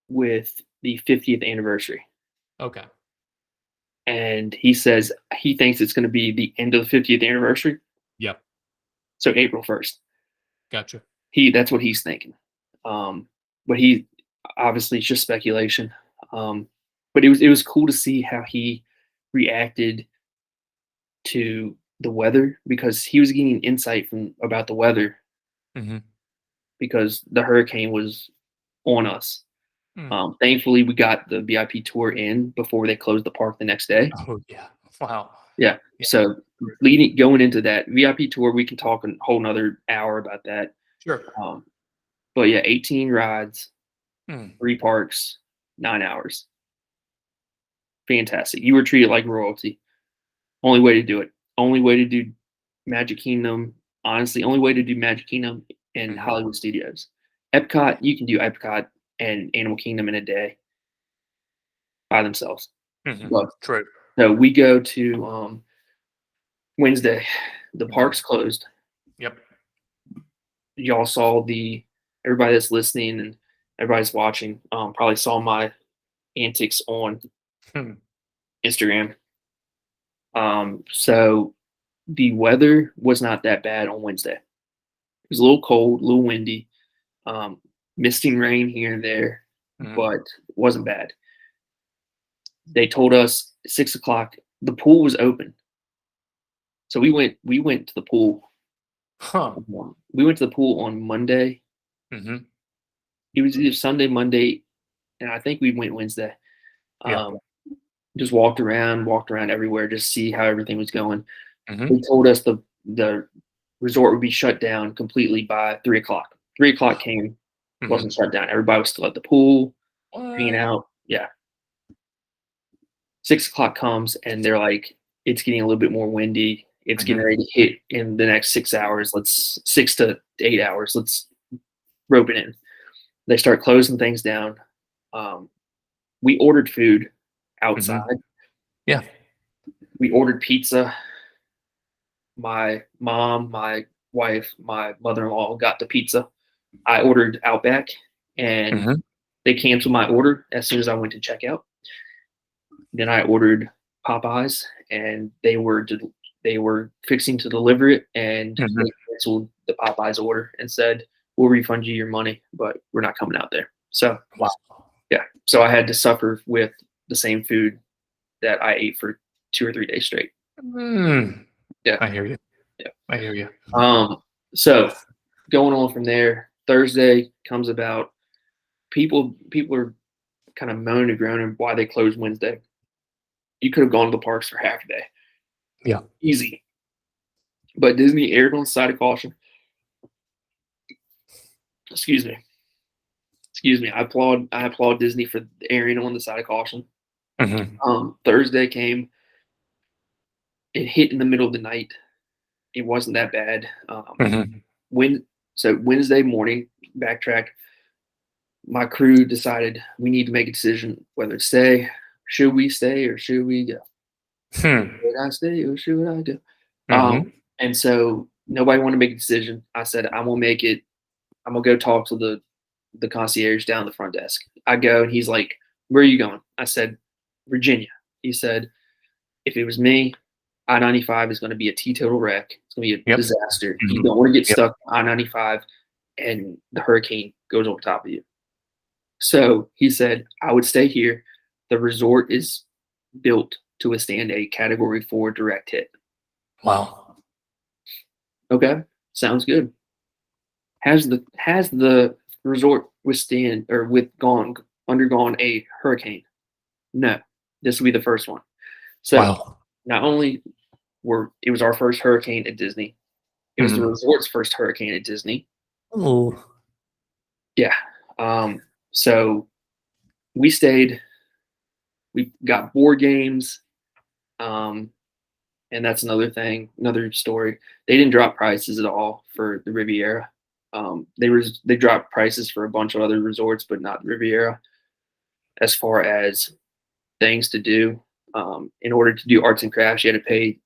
with the 50th anniversary, okay. and he says he thinks it's going to be the end of the 50th anniversary. Yep. So April 1st. Gotcha. That's what he's thinking. But he obviously it's just speculation. But it was cool to see how he reacted to the weather, because he was getting insight about the weather Mm-hmm. because the hurricane was on us. Mm. Thankfully, we got the VIP tour in before they closed the park the next day. Oh, yeah. Wow. Yeah. So going into that VIP tour, we can talk a whole nother hour about that. Sure. But yeah, 18 rides, Mm. 3 parks, 9 hours. Fantastic. You were treated like royalty. Only way to do it. Only way to do Magic Kingdom. Honestly, only way to do Magic Kingdom in Mhm. Hollywood Studios. Epcot, you can do Epcot and Animal Kingdom in a day by themselves. Mhm. But True. no, we go to Wednesday. The park's closed. Yep. Y'all saw everybody that's listening and everybody's watching probably saw my antics on Hmm. Instagram. So the weather was not that bad on Wednesday. It was a little cold, a little windy, misting rain here and there, Mhm. but it wasn't bad. They told us 6 o'clock the pool was open, so we went to the pool. Huh. We went to the pool on Monday. Mm-hmm. It was either Sunday, Monday, and I think we went Wednesday. Yeah. Just walked around everywhere, just see how everything was going. Mhm. They told us the resort would be shut down completely by 3 o'clock. 3 o'clock came, Mhm. wasn't shut down. Everybody was still at the pool, What? hanging out. Yeah. 6 o'clock comes, and they're like, it's getting a little bit more windy. It's getting Mhm. ready to hit in the next 6 hours. 6 to 8 hours. Let's rope it in. They start closing things down. We ordered food outside. Yeah. We ordered pizza. My mom, my wife, my mother-in-law got the pizza. I ordered Outback, and Mhm. they canceled my order as soon as I went to checkout. Then I ordered Popeyes, and they were fixing to deliver it, and Mhm. they canceled the Popeyes order and said, "We'll refund you your money, but we're not coming out there." So Wow. yeah, so I had to suffer with the same food that I ate for 2 or 3 days straight. Mm. Yeah. I hear you. Yeah. I hear you. So going on from there, Thursday comes about. People are kind of moaning and groaning why they closed Wednesday. You could have gone to the parks for half a day. Yeah. Easy. But Disney erred on the side of caution. Excuse me. I applaud Disney for erring on the side of caution. Mhm. Thursday came. It hit in the middle of the night. It wasn't that bad. Mhm. Wednesday morning, backtrack. My crew decided we need to make a decision whether to stay. Should we stay or should we go? Hmm. Should I stay or should I go? Mhm. And so nobody wanted to make a decision. I said, I'm gonna make it. I'm gonna go talk to the concierge down the front desk. I go and he's like, "Where are you going?" I said, "Virginia." He said, "If it was me, I-95 is going to be a teetotal wreck. It's going to be a Yep. disaster. You Mhm. don't want to get Yep. stuck on I-95 and the hurricane goes over top of you." So he said, "I would stay here. The resort is built to withstand a Category 4 direct hit." Wow. Okay, sounds good. Has the resort undergone a hurricane? No. This will be the first one. So Wow. not only it was our first hurricane at Disney, it was the Mhm. resort's first hurricane at Disney. Ooh. Yeah. So we stayed. We got board games. And that's another story. They didn't drop prices at all for the Riviera. They dropped prices for a bunch of other resorts, but not the Riviera. As far as things to do, in order to do arts and crafts, you had to pay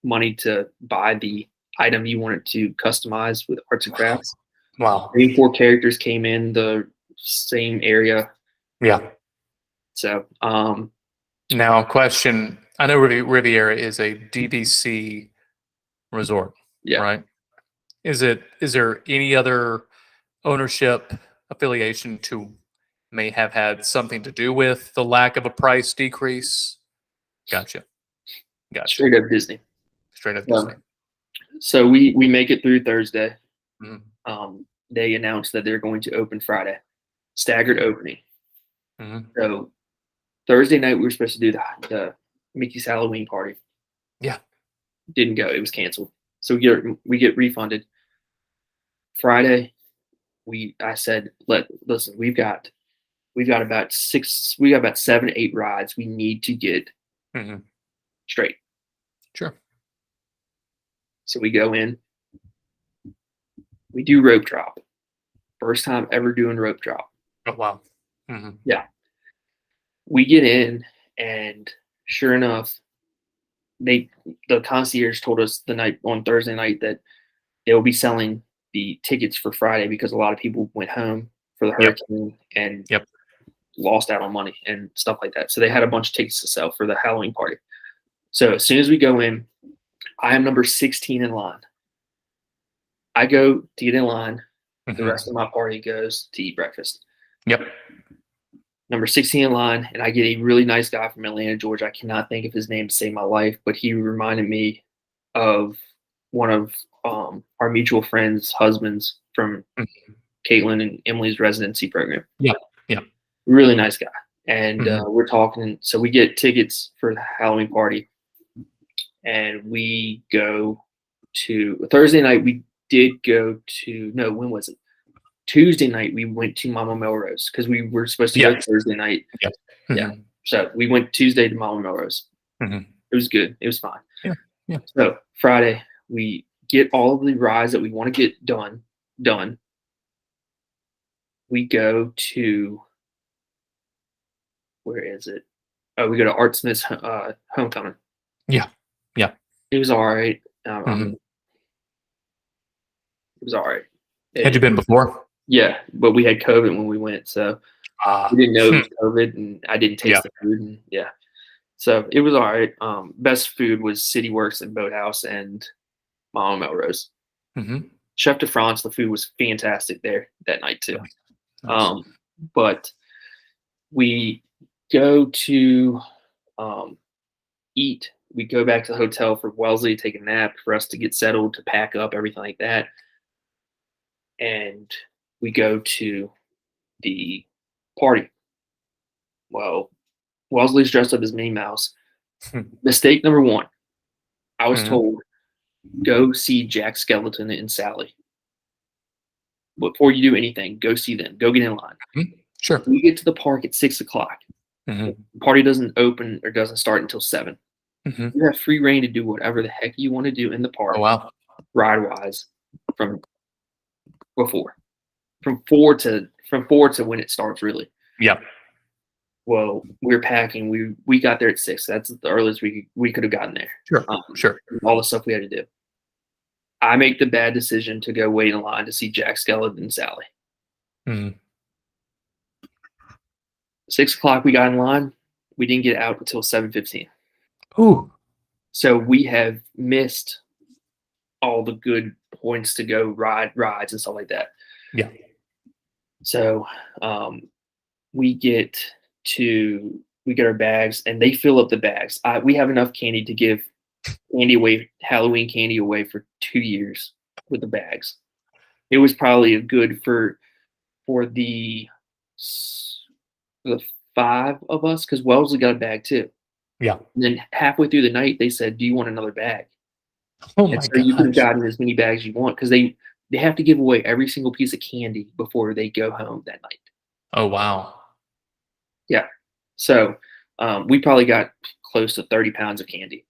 money to buy the item you wanted to customize with arts and crafts. Wow. 34 characters came in the same area. Yeah. So, Now, question. I know Riviera is a DVC resort, yeah. right? Is there any other ownership affiliation to may have had something to do with the lack of a price decrease? Gotcha. Straight up Disney. Straight up Yeah. Disney. So we make it through Thursday. Mhm. They announced that they're going to open Friday, staggered opening. Mhm. So Thursday night we were supposed to do the Mickey's Halloween party. Yeah. Didn't go. It was canceled. So we get refunded. Friday, I said, listen, we got about 7 8 rides we need to get Mhm. straight. Sure. So we go in, we do rope drop. First time ever doing rope drop. Oh, wow. Mhm. Yeah. We get in, and sure enough, the concierge told us on Thursday night that they will be selling the tickets for Friday because a lot of people went home for the Yep. hurricane and Yep. lost out on money and stuff like that. So they had a bunch of tickets to sell for the Halloween party. So as soon as we go in, I am number 16 in line. I go to get in line. The Mhm. rest of my party goes to eat breakfast. Yep. Number 16 in line, and I get a really nice guy from Atlanta, Georgia. I cannot think of his name to save my life, but he reminded me of one of our mutual friends' husbands from Mhm. Caitlin and Emily's residency program. Yeah. Yeah. Really nice guy. And Mhm. we're talking. So we get tickets for the Halloween party, and we go to Thursday night. We did go to when was it? Tuesday night we went to Mama Melrose because we were supposed to go Yeah. Thursday night. Yep. Yeah. Mhm. So we went Tuesday to Mama Melrose. Mhm. It was good. It was fine. Yeah. Yeah. So Friday we get all of the rides that we want to get done. We go to where is it? Oh, we go to Art Smith's homecoming. Yeah. Yeah. It was all right. Mhm. It was all right. Had you been before? Yeah, but we had COVID when we went, so We didn't know it was COVID, and I didn't taste the food, and yeah. So it was all right. Best food was City Works and Boathouse and Mama Melrose. Mm-hmm. Chef de France, the food was fantastic there that night too. Nice. But we go to eat. We go back to the hotel for Wellesley to take a nap, for us to get settled, to pack up, everything like that. And we go to the party. Well, Wellesley's dressed up as Minnie Mouse. Mistake number one. I was told, go see Jack Skellington and Sally. Before you do anything, go see them. Go get in line. Sure. We get to the park at 6 o'clock. The party doesn't open or doesn't start until 7. You have free reign to do whatever the heck you want to do in the park. Oh, wow. Ride-wise from before. From 4 to when it starts, really. Yeah. Well, we were packing. We got there at 6. That's the earliest we could have gotten there. Sure. Sure. All the stuff we had to do. I make the bad decision to go wait in line to see Jack Skellington and Sally. 6 o'clock, we got in line. We didn't get out until 7:15. Ooh. So we have missed all the good points to go rides and stuff like that. Yeah. So we get our bags, and they fill up the bags. We have enough candy to give Halloween candy away for 2 years with the bags. It was probably a good for the 5 of us, because Wellesley got a bag too. Yeah. And then halfway through the night, they said, "Do you want another bag?" Oh my And so you could have gosh. gotten as many bags you want, because they have to give away every single piece of candy before they go home that night. Oh, wow. Yeah. So we probably got close to 30 pounds of candy.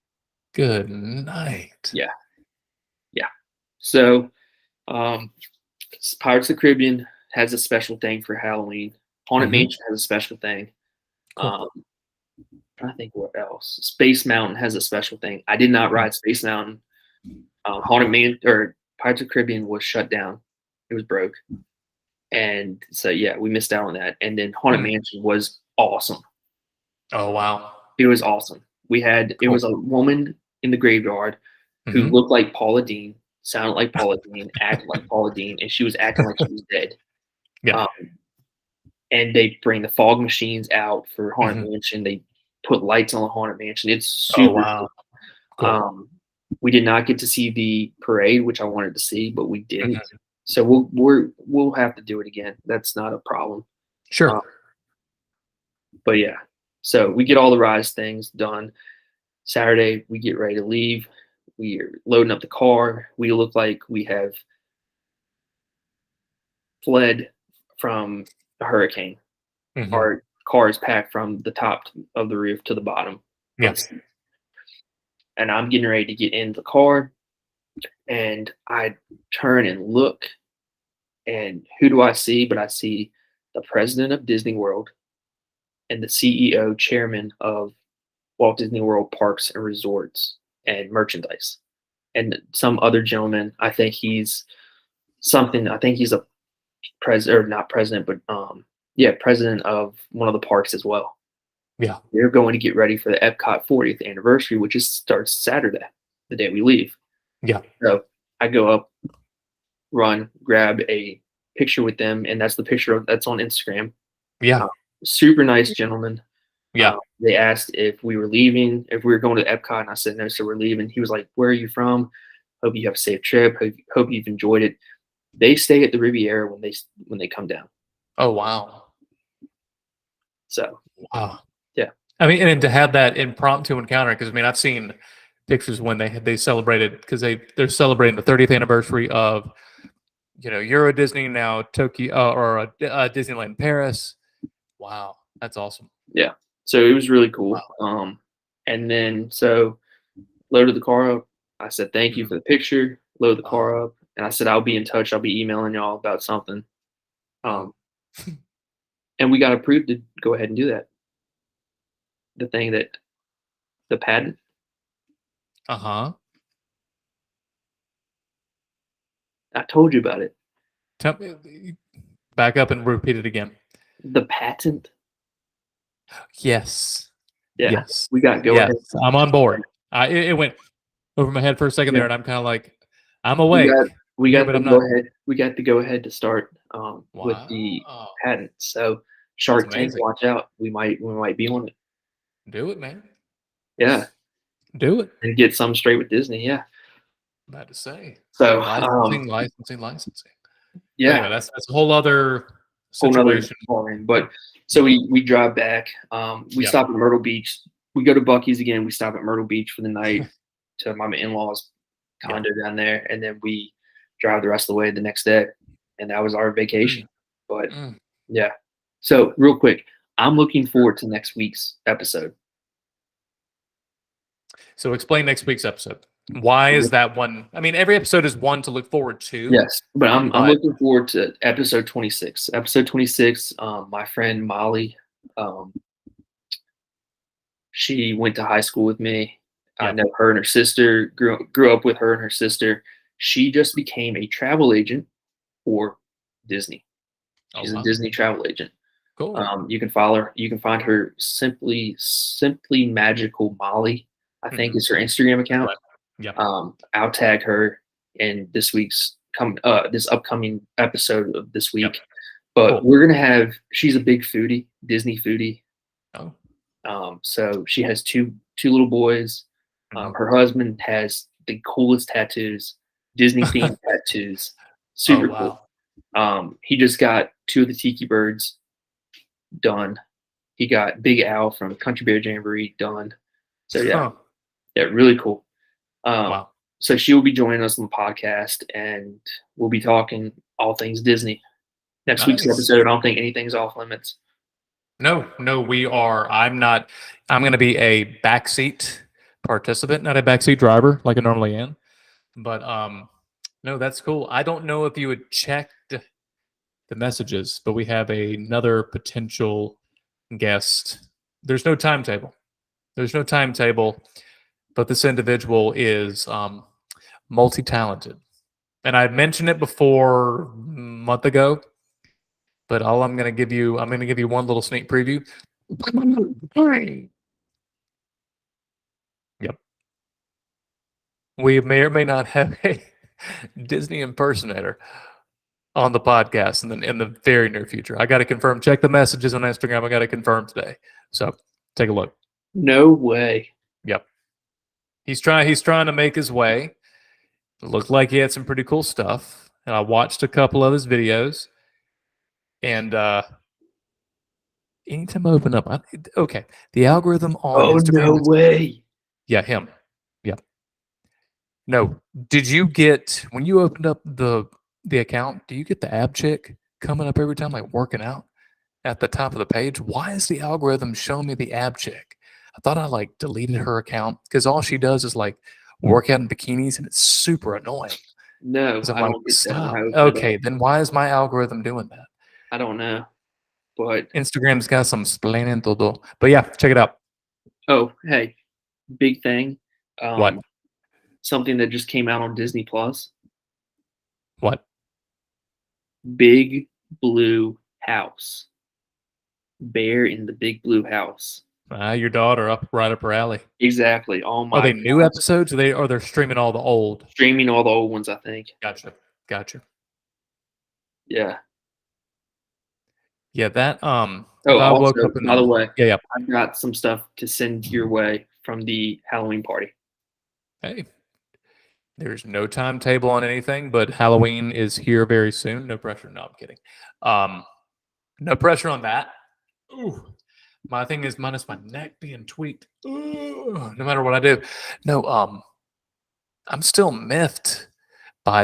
Good night. Yeah. Yeah. So Pirates of the Caribbean has a special thing for Halloween. Haunted Mansion has a special thing. Cool. I think what else? Space Mountain has a special thing. I did not ride Space Mountain. Haunted Mansion or Pirates of the Caribbean was shut down. It was broke. And so yeah, we missed out on that. And then Haunted Mansion was awesome. Oh, wow. It was awesome. It was a woman in the graveyard who looked like Paula Deen, sounded like Paula Deen, acted like Paula Deen, and she was acting like she was dead. Yeah. And they bring the fog machines out for Haunted Mansion. They put lights on the Haunted Mansion. It's super. Oh, wow. Cool. We did not get to see the parade, which I wanted to see, but we didn't. So we'll have to do it again. That's not a problem. Sure. But yeah, so we get all the rise things done. Saturday, we get ready to leave. We are loading up the car. We look like we have fled from a hurricane. Our car is packed from the top of the roof to the bottom. Yes. And I'm getting ready to get in the car, and I turn and look, and who do I see? But I see the president of Disney World and the CEO, chairman of Walt Disney World Parks and Resorts and Merchandise, and some other gentleman. I think he's a president, or not president, but president of one of the parks as well. Yeah. They're going to get ready for the Epcot 40th anniversary, which starts Saturday, the day we leave. Yeah. So I go up, run, grab a picture with them, and that's the picture that's on Instagram. Yeah. Super nice gentleman. Yeah. They asked if we were leaving, if we were going to Epcot, and I said no, so we're leaving. He was like, "Where are you from? Hope you have a safe trip. Hope you've enjoyed it." They stay at the Riviera when they come down. Oh, wow. So Wow. Yeah. I mean, and to have that impromptu encounter, because I mean, I've seen pictures when they celebrated, because they're celebrating the 30th anniversary of, Euro Disney, now Tokyo, or Disneyland Paris. Wow, that's awesome. Yeah. So it was really cool. Wow. And then so loaded the car up. I said thank you for the picture. Load the car up, and I said I'll be in touch. I'll be emailing y'all about something. And we got approved to go ahead and do that. The patent. I told you about it. Back up and repeat it again. the patent. Yes. Yeah, Yes. we got go Yes. ahead. I'm on board. It went over my head for a second there, Yeah. and I'm kind of like, I'm We awake. got we Yeah, got but the I'm go not. ahead. We got the go ahead to start with the Wow. patent. So That's Shark Tank, amazing. watch out. We might be on it. Do it, man. Yeah, Do it. and get some straight with Disney. Yeah. About to say. So Licensing. But yeah, anyway, that's a whole other whole nother situation. ballgame. But so we drive back. We Yeah. stop at Myrtle Beach. We go to Bucky's again. We stop at Myrtle Beach for the night to my in-laws condo down there, and then we drive the rest of the way the next day. And that was our vacation. But Mm. yeah. So real quick, I'm looking forward to next week's episode. So explain next week's episode. Why is that one? I mean, every episode is one to look forward to. Yes, but I'm But- looking forward to episode 26. Episode 26. My friend Molly, she went to high school with me. I Yep. know her and her sister. Grew up with her and her sister. She just became a travel agent for Disney. Oh, She's wow. a Disney travel agent. Cool. You can follow her. You can find her simply magical Molly. I think is her Instagram account. Right. Yep. I'll tag her in this week's this upcoming episode of this week. Yep. But Cool. we're gonna have. She's a big foodie, Disney foodie. Oh. So she has two little boys. Mhm. Her husband has the coolest tattoos, Disney themed tattoos. Super wow. cool. He just got 2 of the Tiki Birds done. He got Big Al from Country Bear Jamboree done. So yeah, Huh. yeah, really cool. Wow. So she will be joining us on the podcast, and we'll be talking all things Disney. Next week's Nice. episode, I don't think anything's off limits. No, we are. I'm going to be a backseat participant, not a backseat driver like I normally am. But no, that's cool. I don't know if you had checked the messages, but we have another potential guest. There's no timetable. But this individual is multi-talented. And I mentioned it before a month ago, but I'm going to give you one little sneak preview. Yep. We may or may not have a Disney impersonator on the podcast in the very near future. I got to confirm. Check the messages on Instagram. I got to confirm today. So take a look. No way. Yep. He's trying to make his way. It looked like he had some pretty cool stuff. And I watched a couple of his videos. And anytime I open up, okay, the algorithm on Oh, Instagram. no way. Yeah, him. Yeah. No. Did you get when you opened up the account? Do you get the ab chick coming up every time, like working out at the top of the page? Why is the algorithm showing me the ab chick? I thought I like deleted her account because all she does is like work out in bikinis, and it's super annoying. No, So I I'm don't like, get that. stop. when I open it Okay, up. then why is my algorithm doing that? I don't know. But Instagram's got some splaining to do. But yeah, check it out. oh, hey, big thing. What? Something that just came out on Disney Plus. What? Big Blue House. Bear in the Big Blue House. Your daughter right up her alley. Exactly. Oh my. Are they new gosh. episodes? Or they're streaming all the old? Streaming all the old ones, I think. Gotcha. Yeah. Yeah, that Oh, if I woke also, up in by the way, yeah. I've got some stuff to send your way from the Halloween party. Hey, there's no timetable on anything, but Halloween is here very soon. No pressure. No, I'm kidding. No pressure on that. Ooh, my thing is minus my neck being tweaked. Ooh, no matter what I do. No, I'm still miffed by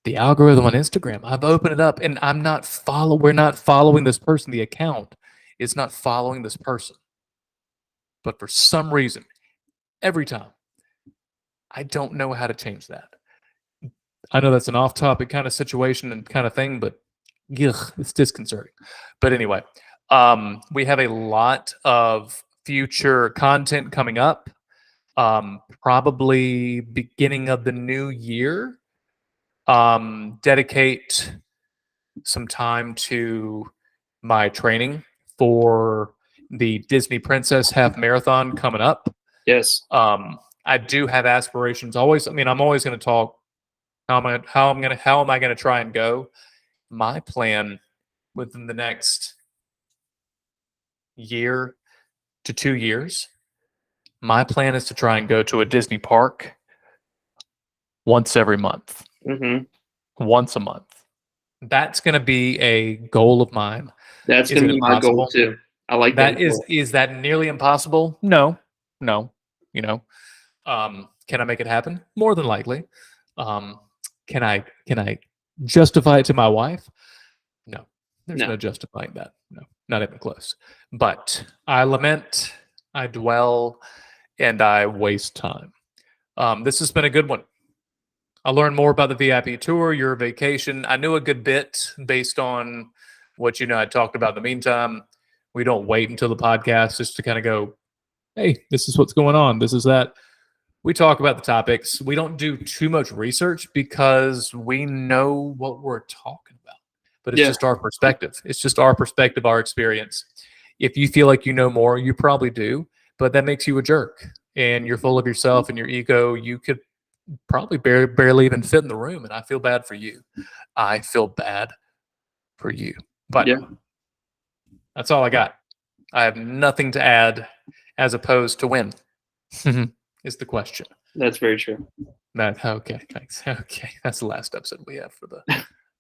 the algorithm on Instagram. I've opened it up and we're not following this person. The account is not following this person. But for some reason, every time, I don't know how to change that. I know that's an off-topic kind of situation and kind of thing, but ugh, it's disconcerting. But anyway, we have a lot of future content coming up. Probably beginning of the new year. Dedicate some time to my training for the Disney Princess Half Marathon coming up. Yes. I do have aspirations. Always, I mean, I'm always going to talk how am I going to try and go. My plan within the next year to 2 years, my plan is to try and go to a Disney park once every month, Mm-hmm. once a month. That's going to be a goal of mine. That's Is going it to be my goal impossible? too. I like that. Is that nearly impossible? No. You know, can I make it happen? More than likely. Can I justify it to my wife? No, there's No. no justifying that. No, not even close. But I lament, I dwell, and I waste time. This has been a good one. I learned more about the VIP tour, your vacation. I knew a good bit based on what I talked about in the meantime. We don't wait until the podcast just to kind of go, hey, this is what's going on. This is that. We talk about the topics. We don't do too much research because we know what we're talking about. But it's just our perspective. It's just our perspective, our experience. If you feel like you know more, you probably do. But that makes you a jerk. And you're full of yourself and your ego. You could probably barely even fit in the room. And I feel bad for you. I feel bad for you. But that's all I got. I have nothing to add as opposed to win. Is the question. That's very true. Okay, thanks. Okay, that's the last episode we have for the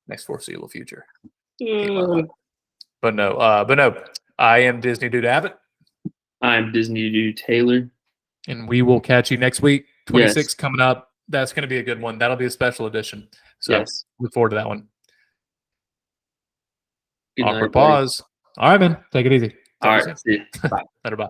next foreseeable future. But no, I am Disney Dude Abbott, I'm Disney Dude Taylor. and we will catch you next week. 26 Yes. coming up. That's going to be a good one. That'll be a special edition. So Yes. look forward to that one. Good Awkward night, buddy. pause. All right, man. Take it easy. All Talk to you right. See you. soon. Later, bye.